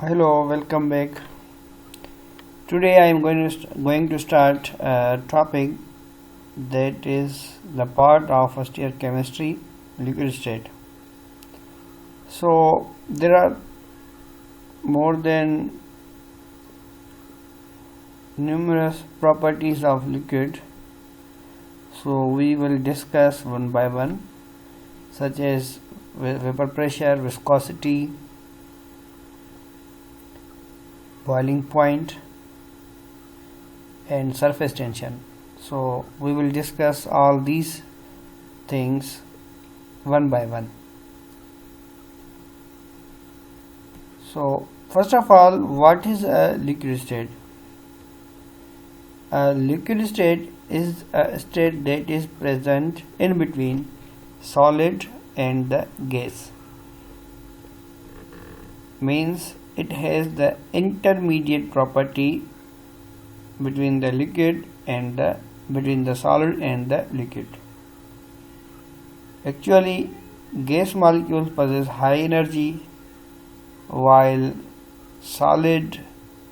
Hello, welcome back. Today I am going to start a topic that is the part of first year chemistry, liquid state. So there are more than numerous properties of liquid. So we will discuss one by one, such as vapor pressure, viscosity, boiling point, and surface tension. So we will discuss all these things one by one. So first of all, what is a liquid state? A liquid state is a state that is present in between solid and the gas. Means it has the intermediate property between the liquid and between the solid and the liquid. Actually, gas molecules possess high energy, while solid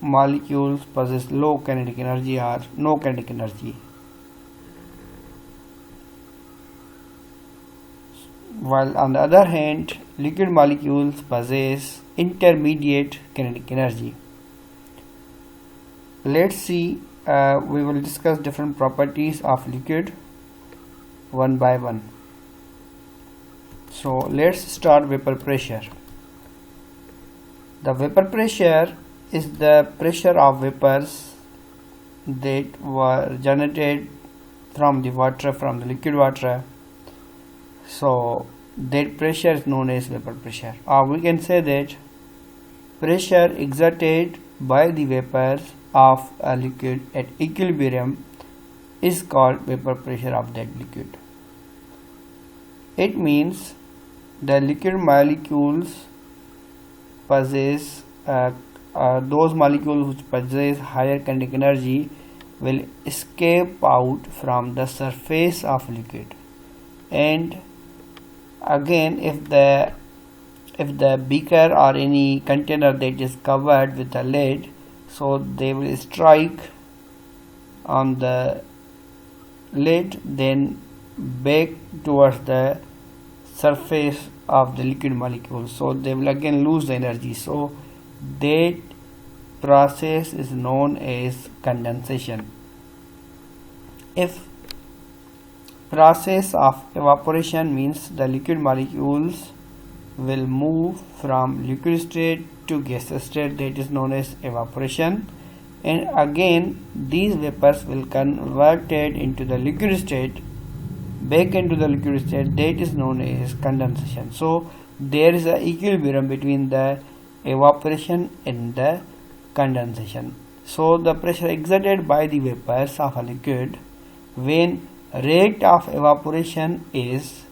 molecules possess low kinetic energy or no kinetic energy. While on the other hand, liquid molecules possess intermediate kinetic energy. Let's see, we will discuss different properties of liquid one by one. So let's start vapor pressure. The vapor pressure is the pressure of vapors that were generated from the water, from the liquid water. So that pressure is known as vapor pressure, or we can say that pressure exerted by the vapors of a liquid at equilibrium is called vapor pressure of that liquid. It means the liquid molecules possess those molecules which possess higher kinetic energy will escape out from the surface of liquid, and again if the beaker or any container that is covered with a lid, so they will strike on the lid, then back towards the surface of the liquid molecule, so they will again lose the energy. So that process is known as condensation. If process of evaporation means the liquid molecules will move from liquid state to gaseous state, that is known as evaporation, and again these vapors will converted into the liquid state, back into the liquid state, that is known as condensation. So there is an equilibrium between the evaporation and the condensation. So the pressure exerted by the vapors of a liquid when rate of evaporation is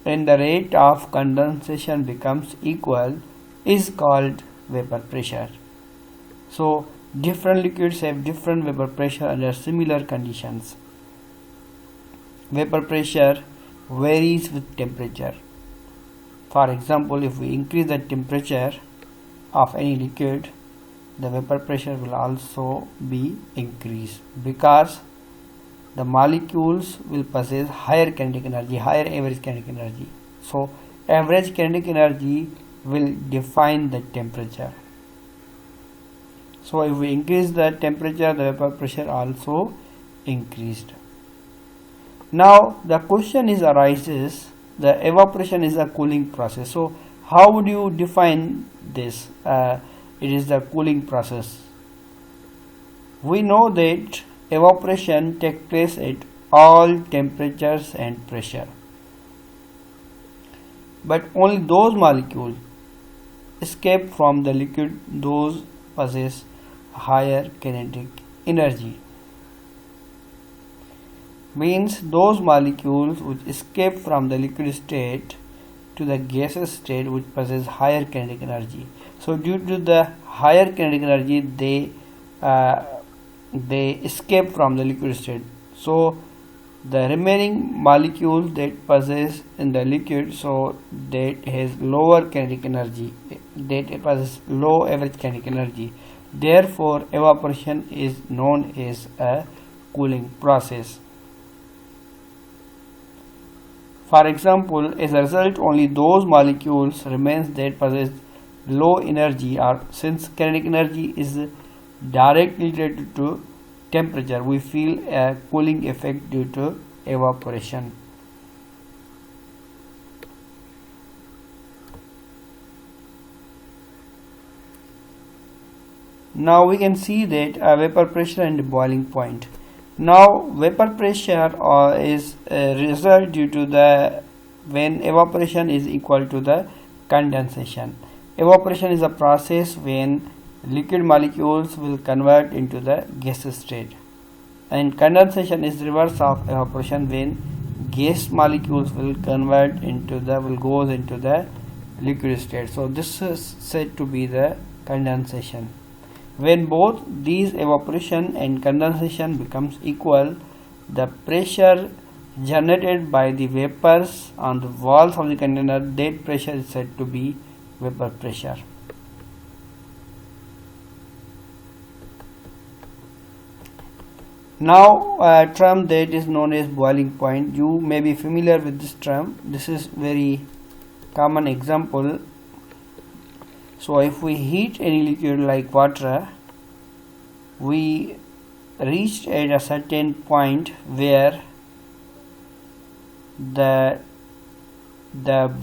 and the rate of condensation becomes equal is called vapor pressure. So different liquids have different vapor pressure under similar conditions. Vapor pressure varies with temperature. For example, if we increase the temperature of any liquid, the vapor pressure will also be increased because the molecules will possess higher kinetic energy, higher average kinetic energy. So average kinetic energy will define the temperature. So if we increase the temperature, the vapor pressure also increased. Now the question arises, the evaporation is a cooling process. So how would you define this? It is the cooling process. We know that evaporation takes place at all temperatures and pressure, but only those molecules escape from the liquid those possess higher kinetic energy. Means those molecules which escape from the liquid state to the gaseous state which possess higher kinetic energy. So due to the higher kinetic energy, they escape from the liquid state. So the remaining molecules that possess in the liquid, so that has lower kinetic energy, that it possesses low average kinetic energy. Therefore, evaporation is known as a cooling process. For example, as a result, only those molecules remain that possess low energy, or since kinetic energy is directly related to temperature, we feel a cooling effect due to evaporation. Now we can see that vapor pressure and boiling point. Now vapor pressure is a result due to the when evaporation is equal to the condensation. Evaporation is a process when liquid molecules will convert into the gaseous state, and condensation is reverse of evaporation when gas molecules will goes into the liquid state. So this is said to be the condensation. When both these evaporation and condensation becomes equal, the pressure generated by the vapors on the walls of the container, that pressure is said to be vapor pressure. Now a term that is known as boiling point. You may be familiar with this term. This is very common example. So if we heat any liquid like water, we reached at a certain point where the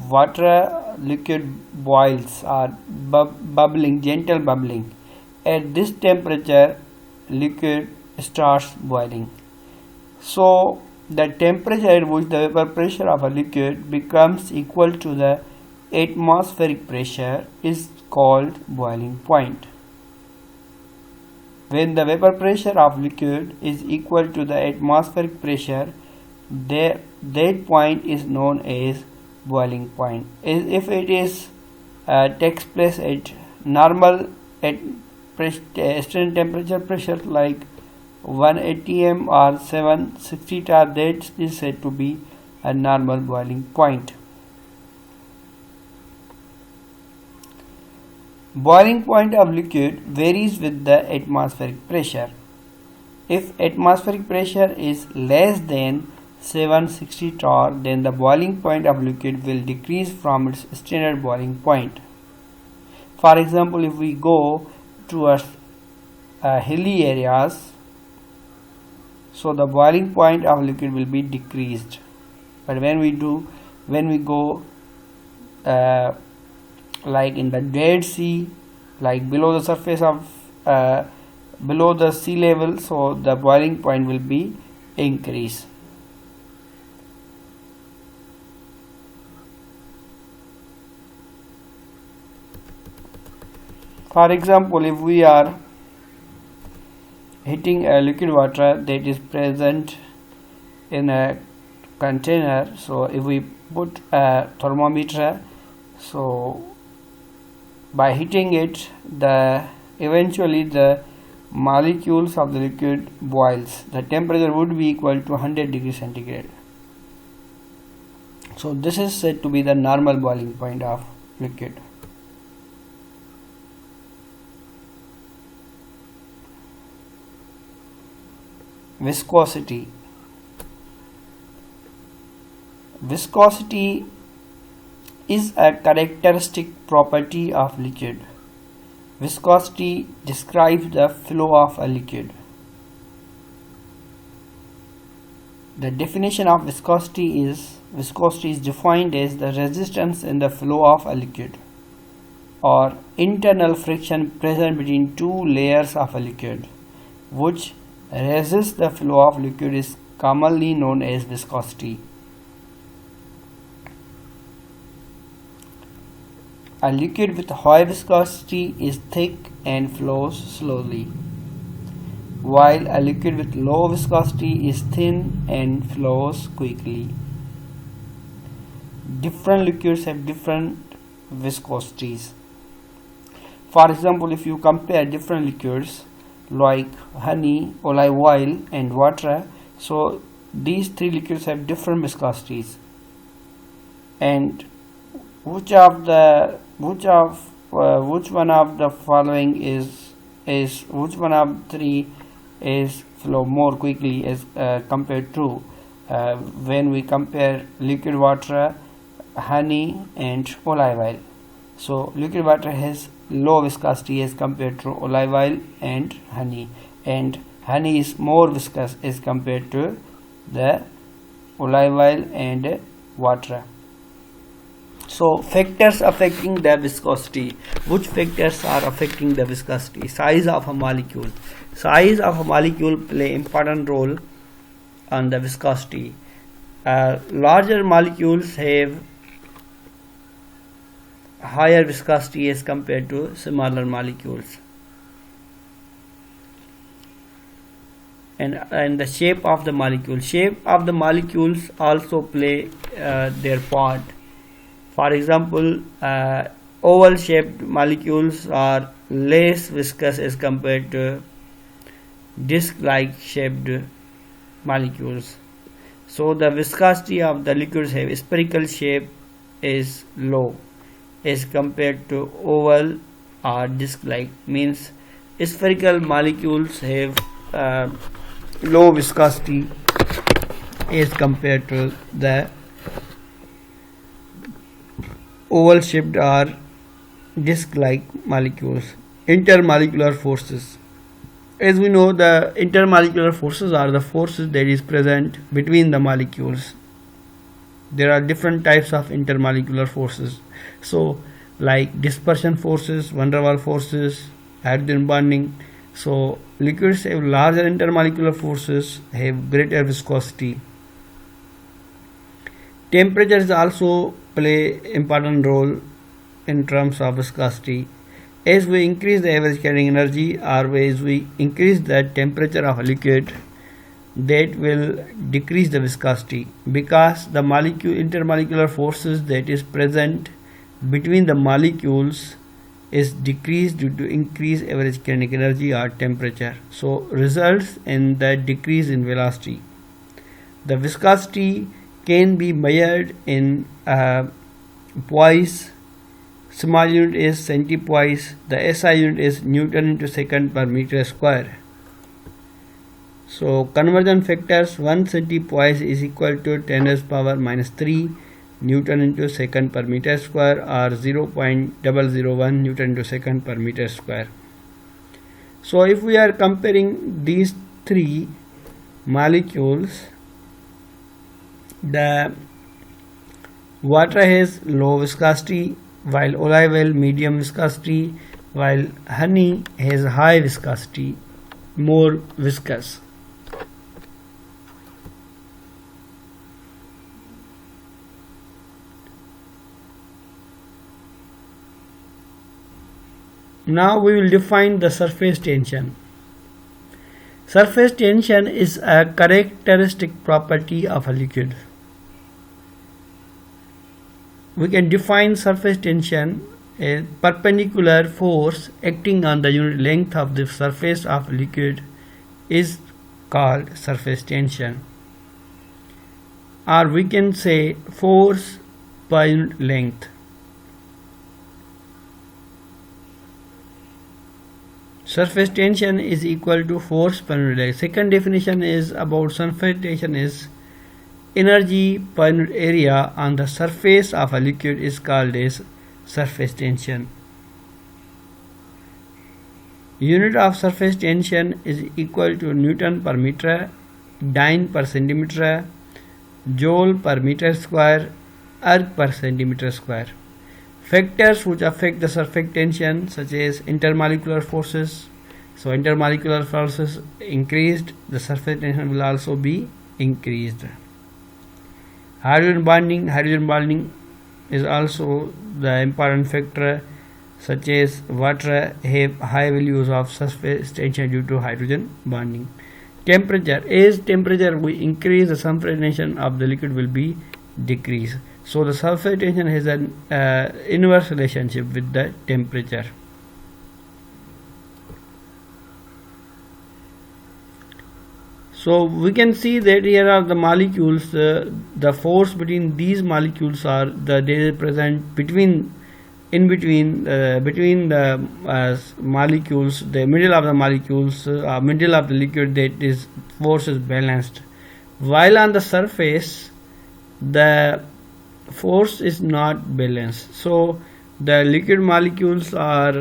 water liquid boils or bubbling, gentle bubbling. At this temperature, liquid starts boiling. So the temperature at which the vapor pressure of a liquid becomes equal to the atmospheric pressure is called boiling point. When the vapor pressure of liquid is equal to the atmospheric pressure, that point is known as boiling point. If it is takes place at normal standard temperature pressure like 1 atm or 760 bar, that is said to be a normal boiling point. Boiling point of liquid varies with the atmospheric pressure. If atmospheric pressure is less than 760 torr, then the boiling point of liquid will decrease from its standard boiling point. For example, if we go towards hilly areas, so the boiling point of liquid will be decreased. But when we go like in the Dead Sea, like below the surface of below the sea level, so the boiling point will be increased. For example, if we are heating a liquid water that is present in a container, so if we put a thermometer, so by heating it, eventually the molecules of the liquid boils. The temperature would be equal to 100 degrees centigrade. So this is said to be the normal boiling point of liquid. Viscosity. Viscosity is a characteristic property of liquid. Viscosity describes the flow of a liquid. The definition of viscosity is defined as the resistance in the flow of a liquid, or internal friction present between two layers of a liquid, which resists the flow of liquid, is commonly known as viscosity. A liquid with high viscosity is thick and flows slowly, while a liquid with low viscosity is thin and flows quickly. Different liquids have different viscosities. For example, if you compare different liquids like honey, olive oil and water, so these three liquids have different viscosities, and which of which one of the following is which one of three is flow more quickly as compared to when we compare liquid water, honey and olive oil. So liquid water has low viscosity as compared to olive oil and honey is more viscous as compared to the olive oil and water. So factors affecting the viscosity. Which factors are affecting the viscosity? Size of a molecule. Size of a molecule play important role on the viscosity. Larger molecules have higher viscosity as compared to smaller molecules. And the shape of the molecule. Shape of the molecules also play their part. For example, oval shaped molecules are less viscous as compared to disc like shaped molecules. So the viscosity of the liquids have spherical shape is low as compared to oval or disc like. Means spherical molecules have low viscosity as compared to the oval shaped or disc like molecules. Intermolecular forces. As we know, the intermolecular forces are the forces that is present between the molecules. There are different types of intermolecular forces. So like dispersion forces, van der Waals forces, hydrogen bonding. So liquids have larger intermolecular forces, have greater viscosity. Temperatures also play important role in terms of viscosity. As we increase the average carrying energy or as we increase the temperature of a liquid, that will decrease the viscosity because the intermolecular forces that is present between the molecules is decreased due to increased average kinetic energy or temperature. So results in the decrease in velocity. The viscosity can be measured in poise. Small unit is centipoise. The SI unit is Newton into second per meter square. So conversion factors, 1 centipoise is equal to 10 raised power minus 3 Newton into second per meter square or 0.001 Newton into second per meter square. So if we are comparing these three molecules, the water has low viscosity while olive oil medium viscosity, while honey has high viscosity, more viscous. Now we will define the surface tension. Surface tension is a characteristic property of a liquid. We can define surface tension as perpendicular force acting on the unit length of the surface of a liquid is called surface tension. Or we can say force per unit length. Surface tension is equal to force per unit area. Second definition is about surface tension is energy per unit area on the surface of a liquid is called as surface tension. Unit of surface tension is equal to Newton per meter, dyne per centimeter, joule per meter square, erg per centimeter square. Factors which affect the surface tension such as intermolecular forces. So intermolecular forces increased, the surface tension will also be increased. Hydrogen bonding is also the important factor, such as water have high values of surface tension due to hydrogen bonding. Temperature, as temperature we increase, the surface tension of the liquid will be decreased. So the surface tension has an inverse relationship with the temperature. So we can see that here are the molecules. The force between these molecules are they are present between in between the molecules, the middle of the molecules, middle of the liquid, that is force is balanced, while on the surface the force is not balanced. So the liquid molecules are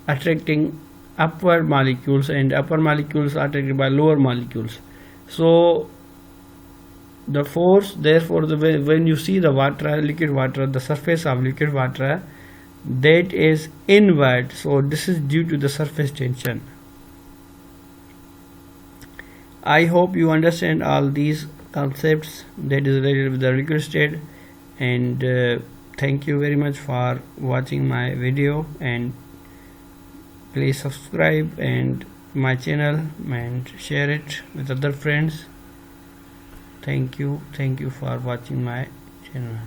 attracting upward molecules, and upper molecules are attracted by lower molecules. So the force, therefore, when you see the water, liquid water, the surface of liquid water, that is inward. So this is due to the surface tension. I hope you understand all these concepts that is related with the liquid state, and thank you very much for watching my video, and please subscribe and my channel and share it with other friends. Thank you for watching my channel.